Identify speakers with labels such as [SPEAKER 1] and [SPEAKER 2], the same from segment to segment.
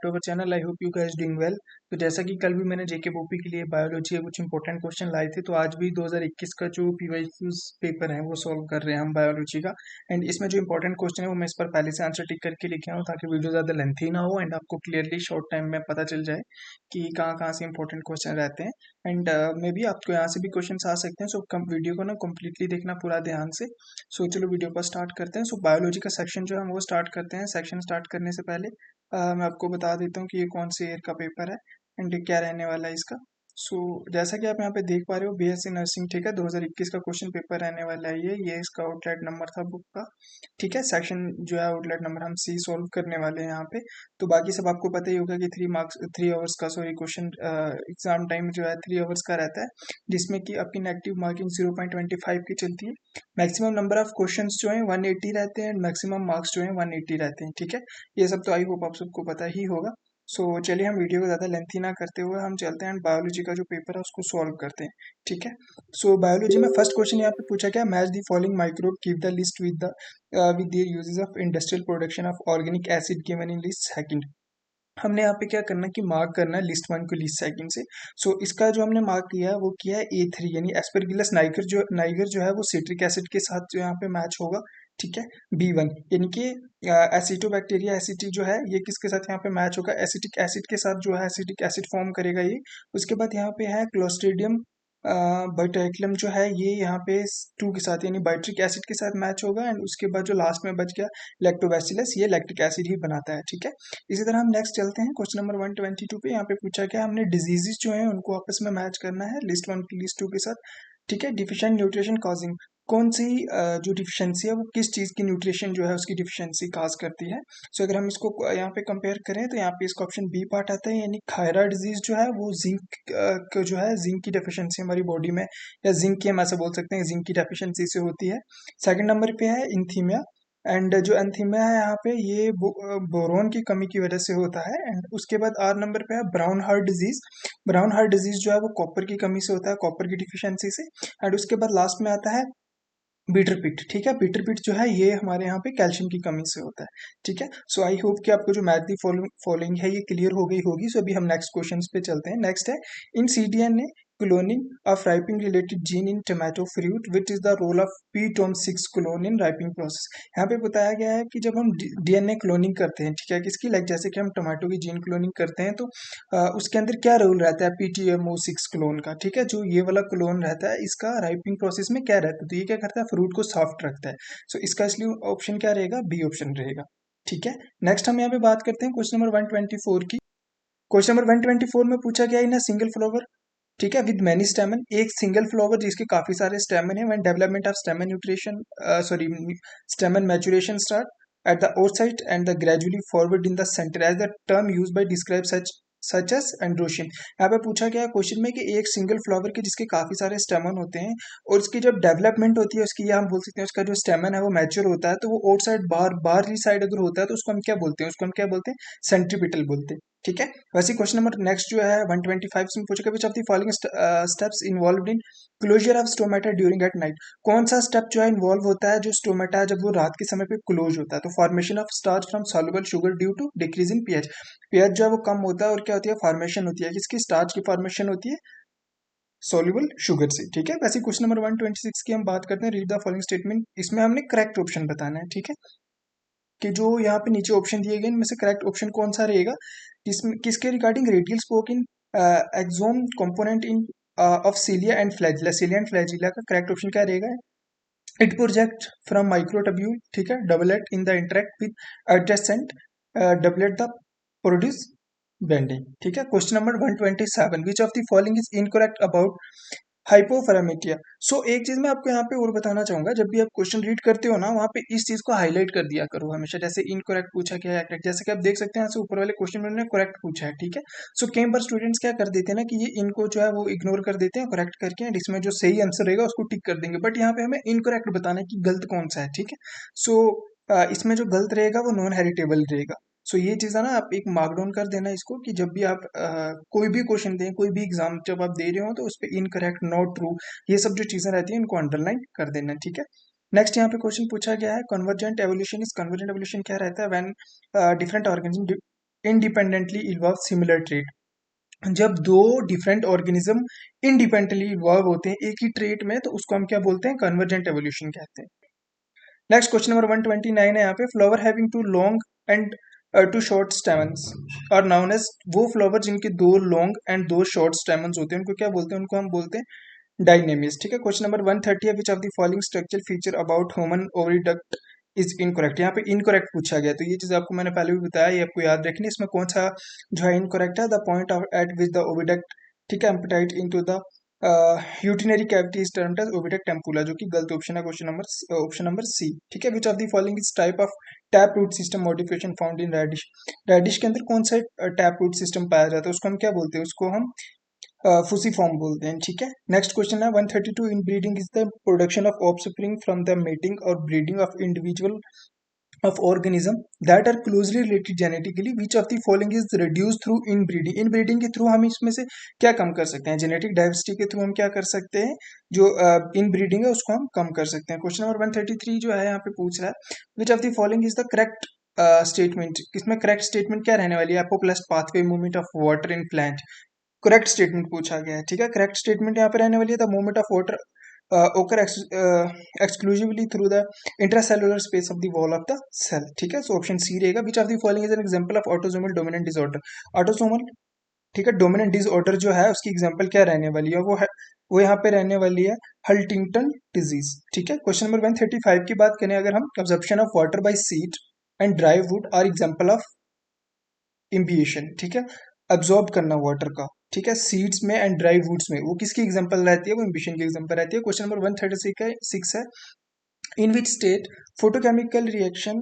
[SPEAKER 1] To our channel. I hope you guys doing well. तो जैसा कि कल भी मैंने जेके बोपी के लिए बायोलॉजी के कुछ इंपॉर्टेंट क्वेश्चन लाए थे, तो आज भी 2021 का जो पीवाईक्यूज पेपर है वो सॉल्व कर रहे हैं हम बायोलॉजी का। एंड इसमें जो इंपॉर्टेंट क्वेश्चन है वो मैं इस पर पहले से आंसर टिक करके लिखे हूँ ताकि वीडियो ज़्यादा लेंथी ना हो एंड आपको क्लियरली शॉर्ट टाइम में पता चल जाए कि कहाँ कहाँ से इंपॉर्टेंट क्वेश्चन रहते हैं। एंड मे बी आपको यहाँ से भी क्वेश्चन आ सकते हैं। सो वीडियो को ना कम्प्लीटली देखना पूरा ध्यान से। सो चलो वीडियो को स्टार्ट करते हैं। सो बायोलॉजी का सेक्शन जो है हम वो स्टार्ट करते हैं। सेक्शन स्टार्ट करने से पहले मैं आपको बता देता हूँ कि ये कौन से ईयर का पेपर है एंड क्या रहने वाला है इसका। सो जैसा कि आप यहाँ पे देख पा रहे हो, बीएससी नर्सिंग, ठीक है, 2021 का क्वेश्चन पेपर रहने वाला है ये इसका आउटलाइट नंबर था बुक का। ठीक है, सेक्शन जो है आउटलाइट नंबर हम सी सॉल्व करने वाले हैं यहाँ पे। तो बाकी सब आपको पता ही होगा कि 3 आवर्स का सॉरी क्वेश्चन एग्जाम टाइम जो है 3 आवर्स का रहता है, जिसमें कि आपकी नेगेटिव मार्किंग 0.25 की चलती है। मैक्सिमम नंबर ऑफ क्वेश्चंस जो है 180 रहते हैं एंड मैक्सिमम मार्क्स जो है 180 रहते हैं। ठीक है, ये सब तो आई होप आप सबको पता ही होगा। सो चलिए हम वीडियो को ज़्यादा लेंथी ना करते हुए हम चलते हैं बायोलॉजी का जो पेपर है उसको सॉल्व करते हैं। ठीक है, सो बायोलॉजी में फर्स्ट क्वेश्चन यहाँ पे पूछा गया, match the following microbe, give the list with their uses of industrial production of organic acid given in list second. हमने यहाँ पे क्या करना है कि मार्क करना है लिस्ट 1 को लिस्ट सेकंड से। सो इसका जो हमने मार्क किया है वो किया है A3, यानी एस्परगिलस नाइगर जो है वो सिट्रिक एसिड के साथ जो यहाँ पे मैच होगा। ठीक है, B1 यानी कि एसिटोबैक्टीरिया एसिटी जो है ये किसके साथ यहाँ पे मैच होगा, एसिटिक एसिड के साथ जो है एसिटिक एसिड फॉर्म करेगा ये। उसके बाद यहाँ पे है क्लोस्ट्रीडियम बाइटैक्लम जो है ये यहाँ पे 2 के साथ यानी बाइट्रिक एसिड के साथ मैच होगा। एंड उसके बाद जो लास्ट में बच गया लैक्टोबैसिलस, ये लैक्टिक एसिड ही बनाता है। ठीक है, इसी तरह हम नेक्स्ट चलते हैं क्वेश्चन नंबर 122 पे। यहाँ पे पूछा गया हमने डिजीजेस जो है उनको आपस में मैच करना है लिस्ट 1 की लिस्ट 2 के साथ। ठीक है, डिफिशिएंट न्यूट्रिशन कॉजिंग, कौन सी जो डिफिशियंसी है वो किस चीज़ की न्यूट्रिशन जो है उसकी डिफिशियंसी काज करती है। सो अगर हम इसको यहाँ पे कंपेयर करें तो यहाँ पे इसका ऑप्शन बी पार्ट आता है, यानी खायरा डिजीज जो है वो जिंक को जो है जिंक की डेफिशिएंसी हमारी बॉडी में, या जिंक की हम ऐसा बोल सकते हैं जिंक की डेफिशिएंसी से होती है। सेकंड नंबर पे है इंथीमिया, एंड जो एंथीमिया है यहाँ पे ये बोरोन की कमी की वजह से होता है। एंड उसके बाद आर नंबर पे है brown heart disease. Brown heart disease जो है वो कॉपर की कमी से होता है, कॉपर की डिफिशियंसी से। एंड उसके बाद लास्ट में आता है बीटर पिट। ठीक है, बीटर पिट जो है ये हमारे यहाँ पे कैल्शियम की कमी से होता है। ठीक है, सो आई होप कि आपको जो मैथ दी फॉलोइंग है ये क्लियर हो गई होगी। सो अभी हम नेक्स्ट क्वेश्चन पे चलते हैं। नेक्स्ट है in cDNA cloning of ripening related gene in tomato fruit which is the role of P-TOM6 clone in ripening process. यहाँ पे बताया गया है कि जब हम डीएनए क्लोनिंग करते हैं, ठीक है, किसकी, लाइक जैसे कि हम टोमेटो की जीन क्लोनिंग करते हैं तो उसके अंदर क्या रोल रहता है PTMO6 क्लोन का। ठीक है, जो ये वाला क्लोन रहता है इसका राइपिंग प्रोसेस में क्या रहता है, तो ये क्या करता है फ्रूट को सॉफ्ट रखता है। सो इसका इसलिए ऑप्शन क्या रहेगा, बी ऑप्शन रहेगा। ठीक है, नेक्स्ट हम यहाँ पे बात करते हैं क्वेश्चन नंबर 124 की। क्वेश्चन नंबर 124 में पूछा गया इन सिंगल फ्लावर, ठीक है, विद मैनी स्टेमन, एक सिंगल फ्लावर जिसके काफी सारे स्टेमन है, when development of स्टेमन nutrition sorry स्टेमन maturation start at the outside and the gradually forward in the center as the term used by describe such as androgen। यहाँ पे पूछा गया क्वेश्चन में कि एक सिंगल फ्लावर के जिसके काफी सारे स्टेमन होते हैं और उसकी जब डेवलपमेंट होती है उसकी, या हम बोल सकते हैं उसका जो स्टेमन है वो मैच्योर होता है, तो वो आउटसाइड बाहरली साइड अगर होता है तो उसको हम क्या बोलते हैं, उसको हम क्या बोलते हैं, सेंट्रीपिटल बोलते हैं। ठीक है, वैसे क्वेश्चन नंबर नेक्स्ट जो है 125 में पूछा which of the following steps involved in closure of stomata during at night. कौन सा स्टेप जो है इन्वॉल्व होता है जो स्टोमेटा जब वो रात के समय पे क्लोज होता है, तो formation of starch from soluble sugar due to decrease in pH. PH जो है वो कम होता है और क्या होती है, फॉर्मेशन होती है किसकी, स्टार्च की फॉर्मेशन होती है सॉल्युबल शुगर से। ठीक है, वैसे क्वेश्चन नंबर 126 की हम बात करते हैं, रीड द फॉलोइंग स्टेटमेंट। इसमें हमने करेक्ट ऑप्शन बताना है। ठीक है, कि जो यहाँ पे नीचे ऑप्शन दिए गए इनमें से करेक्ट ऑप्शन कौन सा रहेगा, किसमें किसके regarding, radial spoke in axoneme component in of cilia and flagella, cilia and flagella का करेक्ट ऑप्शन क्या रहेगा, इट प्रोजेक्ट फ्रॉम माइक्रोटब्यूल। ठीक है, doublet in the interact with adjacent doublet the produce bending. ठीक है, question number 127, which of the following is incorrect about hypopharametia. सो एक चीज मैं आपको यहाँ पे और बताना चाहूंगा, जब भी आप क्वेश्चन रीड करते हो ना वहाँ पे इस चीज को हाईलाइट कर दिया करो हमेशा, जैसे इनकरेक्ट पूछा गया है करेक्ट, जैसे कि आप देख सकते हैं यहाँ से ऊपर वाले क्वेश्चन में उन्होंने करेक्ट पूछा है। ठीक है, सो कई बार स्टूडेंट्स क्या कर देते हैं ना कि ये इनको जो है वो इग्नोर कर देते हैं करेक्ट करके, एंड इसमें जो सही आंसर रहेगा उसको टिक कर देंगे, बट यहाँ पे हमें इनकरेक्ट बताना है कि गलत कौन सा है। ठीक है, सो इसमें जो गलत रहेगा वो नॉन हेरिटेबल रहेगा। सो ये चीज़ है ना, आप एक मार्क डाउन कर देना इसको कि जब भी आप कोई भी क्वेश्चन दें, कोई भी एग्जाम जब आप दे रहे हो तो उस पर इनकरेक्ट, नॉट ट्रू, ये सब जो चीज़ें रहती हैं इनको अंडरलाइन कर देना। ठीक है, नेक्स्ट यहाँ पे क्वेश्चन पूछा गया है convergent evolution is, convergent evolution क्या रहता है, when different organism independently evolve similar trait. जब दो डिफरेंट ऑर्गेनिज्म इंडिपेंडेंटली इवॉल्व होते हैं एक ही ट्रेट में, तो उसको हम क्या बोलते हैं? कन्वर्जेंट एवोल्यूशन कहते हैं। नेक्स्ट क्वेश्चन नंबर 129 है यहाँ पे, flower having two long and two short stamens और नाउन एज, वो फ्लावर जिनके दो लॉन्ग एंड दो शॉर्ट स्टेमन्स होते हैं उनको क्या बोलते हैं? उनको हम बोलते हैं डायनेमिस। ठीक है, क्वेश्चन नंबर 130 है, which of the following structure feature about human oviduct is incorrect. यहाँ पे इनकरेक्ट पूछा गया, तो ये चीज आपको मैंने पहले भी बताया, ये आपको याद रखनी है। इसमें कौन सा जो है इनकरेक्ट है? The point of at which the oviduct, ठीक है, एम्पटाइट इनटू द यूटिनरी cavity is termed as oviduct ampulla, जो कि गलत ऑप्शन है, ऑप्शन नंबर सी। ठीक है, which of the following is type of tap root system modification found in radish. Radish के अंदर कौन सा टैप रूट सिस्टम पाया जाता है? उसको हम क्या बोलते हैं? उसको हम फूसीफॉर्म बोलते हैं। ठीक है, नेक्स्ट क्वेश्चन है 132, inbreeding is the production of offspring from the mating और breeding of individual of organism that are closely related genetically, which of the following is reduced through inbreeding। inbreeding के through हम इसमें से क्या कम कर सकते हैं? जेनेटिक डाइवर्सिटी के थ्रू हम क्या कर सकते हैं? जो इनब्रीडिंग है उसको हम कम कर सकते हैं। क्वेश्चन नंबर 133 जो है यहाँ पे पूछ रहा है, which of the following is the correct statement. इसमें करेक्ट स्टेटमेंट क्या रहने वाली है? Apoplast pathway movement of water in plant, correct statement पूछा गया है। ठीक है, करेक्ट स्टेटमेंट यहाँ पे रहने वाली है, the movement of water occur exclusively through the intracellular space of the wall of the cell। ठीक है, सो ऑप्शन सी रहेगा। विच of the following is an example of autosomal dominant disorder. Autosomal, ठीक है, डोमिनेंट डिसऑर्डर जो है उसकी example क्या रहने वाली है? वो यहाँ पे रहने वाली है हंटिंगटन डिजीज। ठीक है, क्वेश्चन नंबर 135 की बात करें अगर हम, consumption of water by seed and dry wood are example of imbibition. ठीक है, अब्सॉर्ब करना वाटर का, ठीक है, सीड्स में एंड ड्राई वुड्स में, वो किसकी एग्जांपल रहती है? वो इम्बिशन की एग्जांपल रहती है। क्वेश्चन नंबर 136 है, in which state photochemical reaction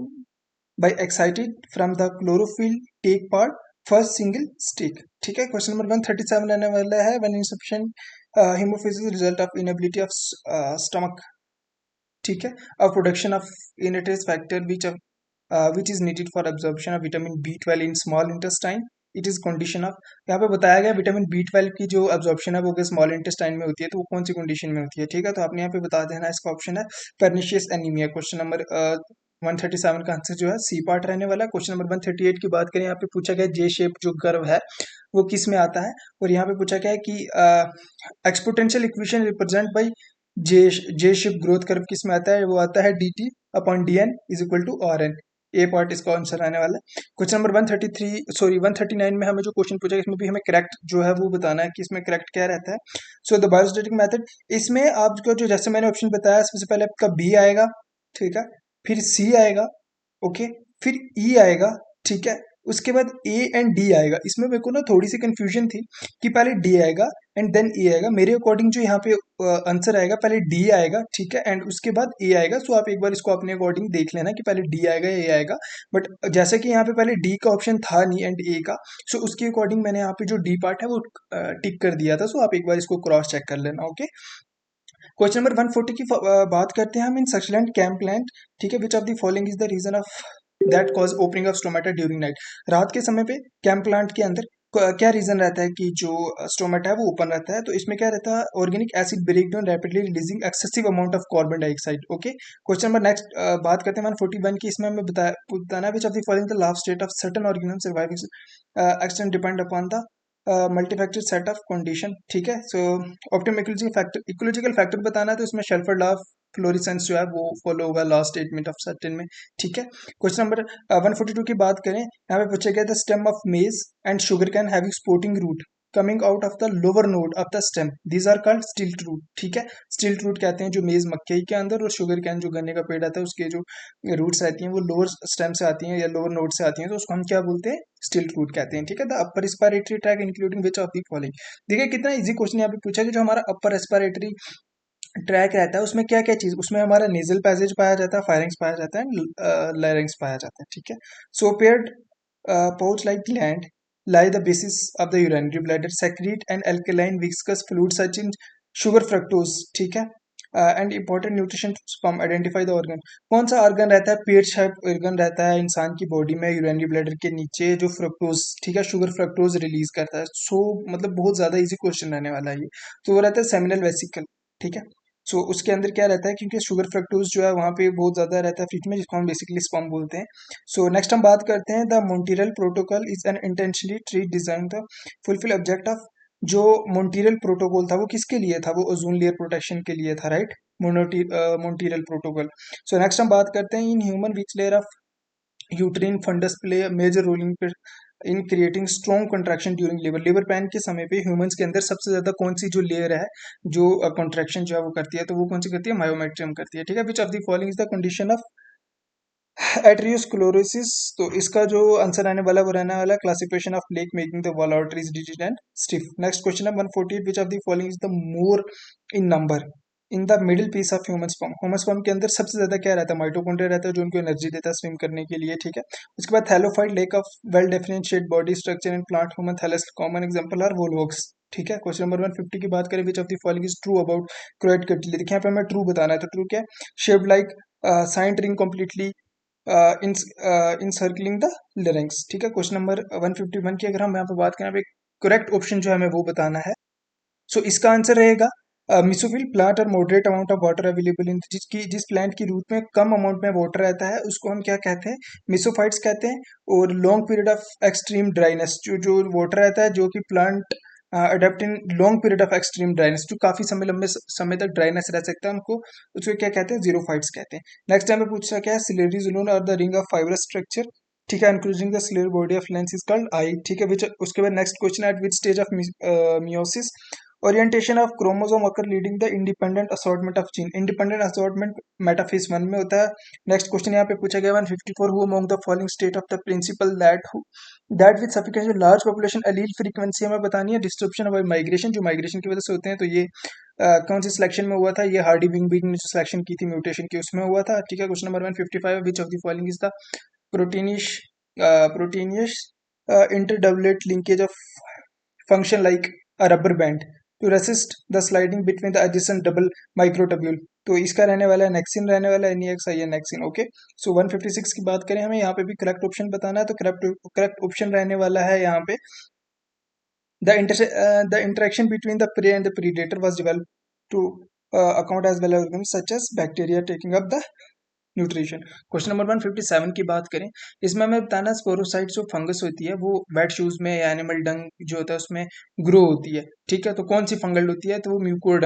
[SPEAKER 1] by excited from the chlorophyll take part first single stick. ठीक है, क्वेश्चन नंबर 137 रहने वाला है, when insufficient haemophilus result of inability of stomach, ठीक है, और production of innates factor which is needed for absorption of vitamin B12 in small intestine, it is condition of. यहाँ पे बताया गया विटामिन B12 की जो एब्जॉर्प्शन है वो स्मॉल इंटेस्टाइन में होती है, तो वो कौन सी कंडीशन में होती है? ठीक है, तो आपने यहाँ पे बता देना, इसका ऑप्शन है पर्निशियस एनीमिया। क्वेश्चन नंबर 137 का आंसर जो है सी पार्ट रहने वाला है। क्वेश्चन नंबर 138 की बात करें, यहाँ पे पूछा गया जे शेप जो कर्व है वो किस में आता है? और यहाँ पे पूछा गया है कि exponential equation represent by J J shape growth curve किस में आता है? वो आता है dt upon dn is equal to rn। A part इसका आंसर आने वाला है। क्वेश्चन नंबर 139 में हमें जो क्वेश्चन पूछा इसमें भी हमें करेक्ट जो है वो बताना है कि इसमें करेक्ट क्या रहता है। सो द बायोस्टैटिक मेथड, इसमें आपको जो जैसे मैंने ऑप्शन बताया सबसे पहले आपका बी आएगा, ठीक है, फिर सी आएगा, ओके, फिर ई आएगा, ठीक है, उसके बाद ए एंड डी आएगा। इसमें मेरे को ना थोड़ी सी कंफ्यूजन थी कि पहले डी आएगा एंड देन ए आएगा। मेरे अकॉर्डिंग जो यहाँ पे आंसर आएगा पहले डी आएगा, ठीक है, एंड उसके बाद ए आएगा। सो आप एक बार इसको अपने अकॉर्डिंग देख लेना कि पहले डी आएगा या ए आएगा। बट जैसे कि यहाँ पे पहले डी का ऑप्शन था नहीं एंड ए का, सो उसके अकॉर्डिंग मैंने यहाँ पे जो डी पार्ट है वो टिक कर दिया था। सो आप एक बार इसको क्रॉस चेक कर लेना, ओके। क्वेश्चन नंबर 140 की बात करते हैं हम, इन सक्यूलेंट कैम प्लांट, ठीक है, which of the following is the reason of that cause opening of stomata during night. रात के समय पे कैम प्लांट के अंदर क्या रीजन रहता है कि जो स्टोमेटा है वो ओपन रहता है? तो इसमें क्या रहता है? Organic acid break down rapidly releasing excessive amount of carbon dioxide, okay. Question number next बात करते हैं 141 की, इसमें हमें बताना है which of the following the last state of certain organism surviving extent depend upon the multifactor set of condition, ठीक है। सो ऑप्टिमम इकोलॉजिकल फैक्टर बताना है, तो इसमें शेल्फर लॉ ऑफ फ्लोरिसेंस जो है वो फॉलो होगा लास्ट स्टेटमेंट ऑफ सर्टेन में, ठीक है। क्वेश्चन नंबर 142 की बात करें, यहाँ पे पूछा गया the stem of maize and sugarcane having supporting root coming out of the lower node of the stem, these are called stilt root, ठीक है। स्टिल्ट रूट कहते हैं जो मेज मक्के के अंदर और शुगर कैन जो गन्ने का पेड़ आता है उसके जो रूट्स रहती हैं वो लोअर स्टेम से आती हैं या लोअर नोड से आती हैं, तो उसको हम क्या बोलते हैं? स्टिल्ट रूट कहते हैं, ठीक है। The upper respiratory tract including which of the following. देखिए कितना इजी क्वेश्चन यहाँ पे पूछा कि जो हमारा अपर रेस्पिरेटरी ट्रैक रहता है उसमें क्या क्या चीज, उसमें हमारा नेजल पैसेज पाया जाता है, फायरिंग्स पाया जाता है, लैरिंग्स पाया जाता है, ठीक है। सो paired pouch like gland lie the basis of the urinary bladder secrete an alkaline viscous fluid such in sugar fructose, ठीक है, and important nutrition from identify the organ. कौन सा ऑर्गन रहता है? पेट शेप ऑर्गन रहता है इंसान की बॉडी में, यूरिनरी ब्लैडर के नीचे जो फ्रक्टोज, ठीक है, शुगर फ्रक्टोज रिलीज करता है। सो मतलब बहुत ज्यादा इजी क्वेश्चन रहने वाला है ये। तो वो रहता है सेमिनल वेसिकल, ठीक है। सो उसके अंदर क्या रहता है, क्योंकि शुगर फ्रक्टोज जो है वहाँ पे बहुत ज़्यादा रहता है फ्रूट में, जिसको हम बेसिकली स्पर्म बोलते हैं। सो नेक्स्ट हम बात करते हैं, the Montreal protocol is an intentionally tree design the fulfil object of. जो मॉन्ट्रियल प्रोटोकॉल था वो किसके लिए था, वो ओजोन लेयर प्रोटेक्शन के लिए था, right. Montreal protocol. So next हम बात करते हैं, in human which layer of uterine fundus play a major role in creating strong contraction during labour. Labour pain के समय पे ह्यूमंस के अंदर सबसे ज्यादा कौन सी जो लेयर है जो कॉन्ट्रैक्शन जो है वो करती है, तो वो कौन सी करती है, मायोमेट्रियम करती है, ठीक है। Which of the following is the condition of atherosclerosis. तो इसका जो आंसर आने वाला है वो रहने वाला है classification of plaque making the wall arteries disease and stiff. Next question है 148, which of the following is the more in number in the middle piece of human sperm. Human sperm के अंदर सबसे ज्यादा क्या रहता है, माइटोकॉन्ड्रिया रहता है जो उनको एनर्जी देता है स्विम करने के लिए, ठीक है। उसके बाद thallophyte lack of well differentiate body structure in plant human thallus, common example are volvox, ठीक है। क्वेश्चन नंबर 150 की बात करें, which of the following is true about croat cutely. देखिए यहाँ पे हमें ट्रू बताना है, तो ट्रू क्या है, shaped like saint ring completely in circling the लिरिंग्स, ठीक है। क्वेश्चन नंबर 151 की अगर हम यहाँ पे बात करें, करेक्ट ऑप्शन जो है हमें वो बताना है। सो इसका आंसर रहेगा मिसोफिल प्लांट और moderate amount of water available in, जिस प्लांट की रूट में कम अमाउंट में वाटर रहता है उसको हम क्या कहते हैं, मिसोफाइट्स कहते हैं। और long period of extreme dryness, जो जो वाटर रहता है जो कि plant adapt in long period of extreme dryness, जो काफी समय लंबे समय तक ड्राइनेस रह सकता है, उनको उसको क्या कहते हैं, जीरोफाइट्स कहते हैं। नेक्स्ट टाइम पे पूछा क्या है, सिलेरी जून और the ring of fibrous structure, ठीक है, including the sealer body of lens is called I, ठीक है। विच उसके बाद next question, eight which stage of meiosis orientation of chromosome occur leading the independent assortment of gene. Independent assortment metaphase 1 में होता है। Next question यहाँ पे पूछा गया 154, who among the following state of the principal that with sufficient large population allele frequency हमें बतानी है, डिस्ट्रीब्यूशन ऑफ माइग्रेशन, जो माइग्रेशन की वजह से होते हैं, तो ये कौन सी सिलेक्शन में हुआ था, ये हार्डी विंगबिग ने जो सिलेक्शन की थी म्यूटेशन की उसमें हुआ था, ठीक है। Question number 155, which of the following is the proteinish proteinaceous interdoublet linkage of function like a rubber band to resist the sliding between the adjacent double microtubule। तो इसका रहने वाला है नेक्सिन, रहने वाला है NEXIN नेक्सिन, ओके। सो 156 की बात करें, हमें यहाँ पे भी करेक्ट ऑप्शन बताना है, तो करेक्ट ऑप्शन रहने वाला है यहाँ पे, the interaction between the prey and the predator was developed to account as well as organisms such as bacteria taking up the nutrition. Question number 157 की बात करें, इसमें हमें बताना स्पोरोसाइट जो फंगस होती है वो वेट शूज में या एनिमल डंग जो होता है उसमें ग्रो होती है, ठीक है। तो कौन सी फंगल होती है, तो वो म्यूको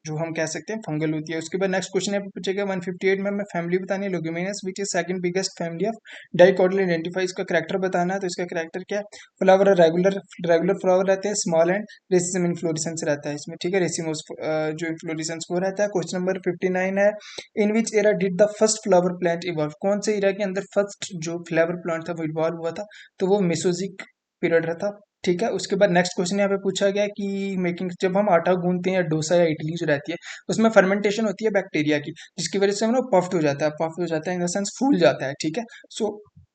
[SPEAKER 1] जो हम कह सकते हैं फंगल होती है। उसके बाद नेक्स्ट क्वेश्चन है पूछेगा 158 में हमें फैमिली बतानी है, leguminous which is second biggest family of dicotyledons. इसका कैरेक्टर बताना है, तो इसका कैरेक्टर क्या है, फ्लावर रेगुलर रेगुलर फ्लावर रहते हैं, स्मॉल एंड रेसिसम इन्फ्लोरेसेंस रहता है इसमें, ठीक है। रेसिमोस जो इन्फ्लोरेसेंस वो रहता है। क्वेश्चन नंबर 59 है, in which era did the first flower plant evolve. कौन से एरा के अंदर फर्स्ट जो फ्लावर प्लांट था वो इवॉल्व हुआ था, तो वो मेसोजिक पीरियड रहता, ठीक है। उसके बाद नेक्स्ट क्वेश्चन यहाँ पे पूछा गया कि मेकिंग, जब हम आटा गूंथते हैं या डोसा या इडली जो रहती है उसमें फर्मेंटेशन होती है बैक्टीरिया की, जिसकी वजह से हम लोग पफ्ड हो जाता है, पफ्ड हो जाता है इन द सेंस फूल जाता है, ठीक है। सो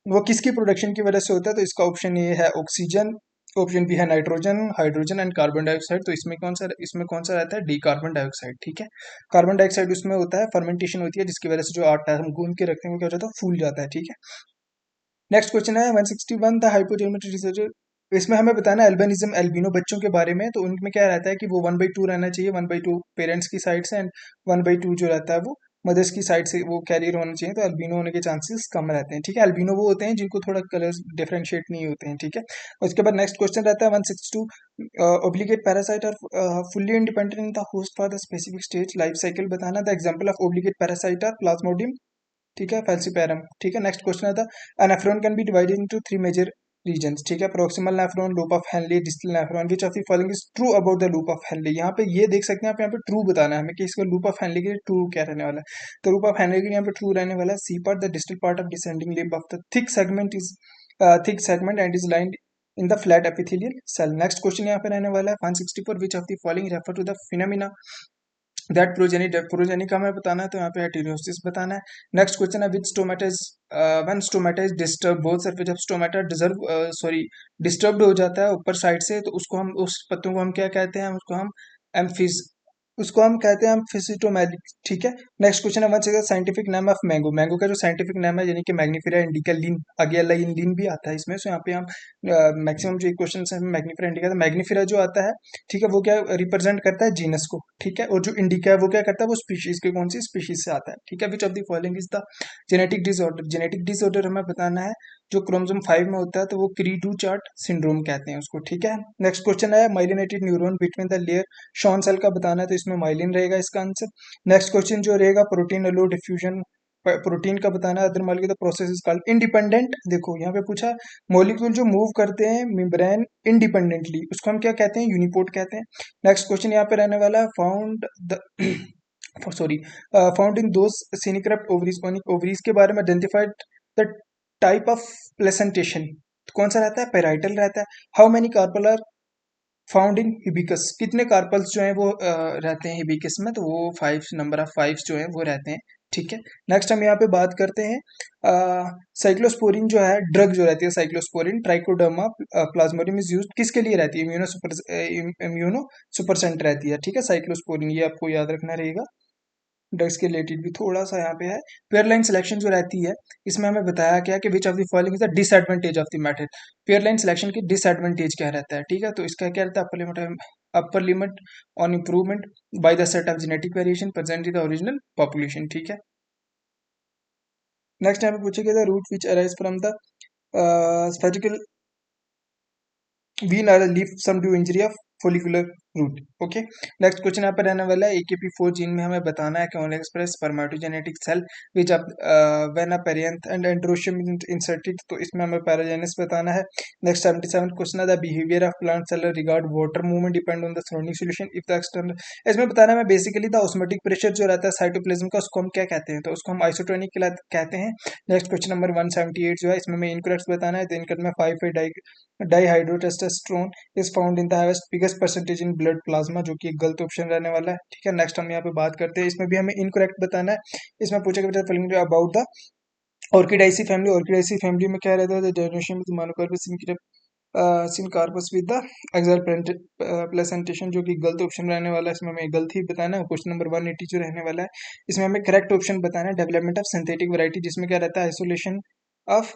[SPEAKER 1] वो किसकी प्रोडक्शन की वजह से होता है, तो इसका ऑप्शन ए है ऑक्सीजन, ऑप्शन बी है nitrogen, hydrogen and carbon dioxide. तो इसमें कौन सा रहता है, डी कार्बन डाइऑक्साइड, ठीक है। कार्बन डाइऑक्साइड उसमें होता है, फर्मेंटेशन होती है जिसकी वजह से जो आटा हम गूंद के रखते हैं वो क्या हो जाता है, फूल जाता है, ठीक है। नेक्स्ट क्वेश्चन है 161, द हाइपोथैलेमस रिसर्च। इसमें हमें बताना है एल्बिनिज्म, एल्बिनो बच्चों के बारे में। तो उनमें क्या रहता है कि वो 1/2 रहना चाहिए, 1/2 पेरेंट्स की साइड से एंड 1/2 जो रहता है वो मदर्स की साइड से वो कैरियर होना चाहिए, तो अल्बिनो होने के चांसेस कम रहते हैं, ठीक है। अल्बिनो वो होते हैं जिनको थोड़ा कलर्स डिफरेंशिएट नहीं होते हैं, ठीक है। उसके बाद नेक्स्ट क्वेश्चन रहता है 162, ओब्लिगेट पैरासाइट और fully independent in the host for the specific stage life cycle बताना। The example of obligate parasite are plasmodium, ठीक है, फैल्सीपैरम, ठीक है। नेक्स्ट क्वेश्चन आता है, a nephron can be divided into 3 major regions, ठीक है, proximal nephron, loop of Henle, distal nephron, which of the following is true about the loop of Henle। यहाँ पे ये देख सकते हैं आप, यहाँ पे ट्रू बताना है हमें कि इसका loop of Henle के ट्रू क्या रहने वाला है, तो loop of Henle के यहाँ पे ट्रू रहने वाला है C part, the distal part of descending limb of the thick segment and is lined in the flat epithelial cell। Next question यहाँ पे रहने वाला है 164, which of the following refer to the phenomena that progeny का हमें बताना है, तो यहाँ पे हेटेरोसिस बताना है। नेक्स्ट क्वेश्चन है, which stomata is when stomata is disturb, both surface of stomata disturbed हो जाता है ऊपर साइड से, तो उसको हम उस पत्तों को हम क्या कहते हैं, उसको हम एम्फिज उसको हम कहते हैं हम फिसिटोमेलिक, ठीक है। नेक्स्ट क्वेश्चन है, what's the scientific name of mango. Mango का जो साइंटिफिक नेम है यानी कि मैग्नीफेरा इंडिका लीन, आगे लाइन लीन भी आता है इसमें। सो यहाँ पे हम मैक्सिमम जो क्वेश्चन है मैग्नीफेरा इंडिका, तो मैग्नीफेरा जो आता है, ठीक है, वो क्या रिप्रेजेंट करता है जीनस को, ठीक है। और जो इंडिका है वो क्या करता है, वो स्पीशीज के कौन सी स्पीशीज से आता है, ठीक है। Which of the following is the genetic disorder. Genetic disorder हमें बताना है जो क्रोमोसोम 5 में होता है, तो वो क्री डू चार्ट सिंड्रोम कहते हैं उसको, ठीक है। नेक्स्ट क्वेश्चन है, myelinated neuron between the layer Schwann cell का बताना है, तो इसमें माइलिन रहेगा इसका आंसर। नेक्स्ट क्वेश्चन जो रहेगा, प्रोटीन अलो डिफ्यूजन, प्रोटीन का बताना है, other molecule process is called independent. देखो यहाँ पे पूछा मॉलिक्यूल जो मूव करते हैं मेम्ब्रेन इंडिपेंडेंटली, उसको हम क्या कहते हैं, यूनिपोर्ट कहते हैं। नेक्स्ट क्वेश्चन यहाँ पे रहने वाला है, found the sorry found in those syncarpous ovaries, ovaries के बारे में identified the type of placentation, कौन सा रहता है, पेराइटल रहता है। How many carpel are found in hibiscus, कितने कार्पल्स जो हैं वो रहते हैं हिबिकस में, तो वो 5, नंबर ऑफ 5 जो है वो रहते हैं, ठीक है। नेक्स्ट हम यहाँ पे बात करते हैं साइक्लोस्पोरिन जो है, ड्रग जो रहती है cyclosporin Trichoderma Plasmodium is used किसके लिए रहती है, इम्यूनो सुपरसेंट रहती है, ठीक है, साइक्लोस्पोरिन, ये आपको याद रखना रहेगा। ड्रग्स के रिलेटेड भी थोड़ा सा यहाँ पे है। पेयर लाइन सिलेक्शन जो रहती है, इसमें हमें बताया गया कि विच of the following is the disadvantage of the method. Pair line selection की डिसएडवांटेज क्या रहता है, ठीक है, तो इसका क्या रहता है, upper limit on improvement by the set of genetic variation present in the original population, ठीक है। नेक्स्ट यहाँ पे पूछेगा the root which arise from the spherical vein are leaf sum due injury of follicular root, okay. Next question यहाँ पर रहने वाला है, AKP4 जीन में हमें बताना है कि only express spermatogenetic cell which अब when a parent and androecium inserted, तो इसमें हमें पैराजेनेस बताना है। नेक्स्ट 77 क्वेश्चन है, the behaviour of plant cell regard water movement depend on the surrounding solution if the external, इसमें बताना है बेसिकली द ऑस्मोटिक प्रेशर जो रहता है साइटोप्लाज्म का, उसको हम क्या कहते हैं, तो उसको हम आइसोटोनिक कहते हैं। नेक्स्ट क्वेश्चन नंबर 178 जो है, इसमें हमें इनकरेक्ट बताना है, तो इनकरेक्ट में 5 dihydrotestosterone is found in the biggest percentage in blood plasma, जो कि एक गलत ऑप्शन रहने वाला है, ठीक है। नेक्स्ट हम यहाँ पे बात करते हैं, इसमें भी हमें इनकरेक्ट बताना है। इसमें पूछेगा about the orchidaceae family. Orchidaceae family में क्या रहता है, generation with monocarpous syncarpous with the axile placentation, जो कि गलत ऑप्शन रहने वाला है, इसमें हमें गलत ही बताना है। क्वेश्चन नंबर 180 जो रहने वाला है, इसमें हमें करेक्ट ऑप्शन बताना है, डेवलपमेंट ऑफ सिंथेटिक वैरायटी, जिसमें क्या रहता है, isolation of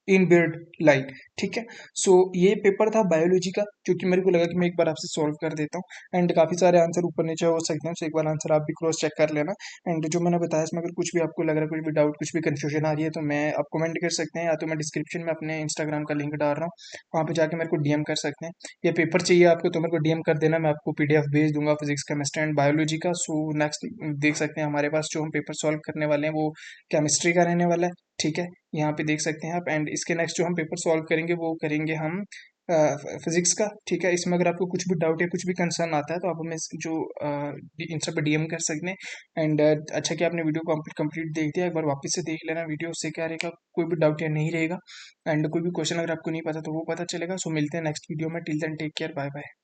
[SPEAKER 1] in build light, ठीक है। सो ये पेपर था बायोलॉजी का, क्योंकि मेरे को लगा कि मैं एक बार आपसे सॉल्व कर देता हूँ, एंड काफ़ी सारे आंसर ऊपर नीचे हो सकते हैं, तो एक बार आंसर आप भी क्रॉस चेक कर लेना। एंड जो मैंने बताया इसमें अगर कुछ भी आपको लग रहा है, कुछ भी डाउट, कुछ भी कन्फ्यूजन आ रही है, तो मैं आप कमेंट कर सकते हैं, या तो मैं डिस्क्रिप्शन में अपने इंस्टाग्राम का लिंक डाल रहा हूँ, वहाँ पर जाकर मेरे को डीएम कर सकते हैं। ये पेपर चाहिए आपको तो मेरे को डीएम कर देना, मैं आपको PDF भेज दूंगा फिजिक्स केमिस्ट्री एंड बायोलॉजी का। सो नेक्स्ट देख सकते हैं हमारे पास जो हम पेपर सॉल्व करने वाले हैं वो केमिस्ट्री का रहने वाला है, ठीक है, यहाँ पे देख सकते हैं आप। एंड इसके नेक्स्ट जो हम पेपर सॉल्व करेंगे वो करेंगे हम फिजिक्स का, ठीक है। इसमें अगर आपको कुछ भी डाउट या कुछ भी कंसर्न आता है, तो आप हमें जो इंस्टा पे DM कर सकते हैं। एंड अच्छा कि आपने वीडियो को कंप्लीट देख दिया, एक बार वापस से देख लेना वीडियो, उससे क्या रहेगा, कोई भी डाउट या नहीं रहेगा। एंड कोई भी क्वेश्चन अगर आपको नहीं पता तो वो पता चलेगा। सो मिलते हैं नेक्स्ट वीडियो में, till then take care, bye bye.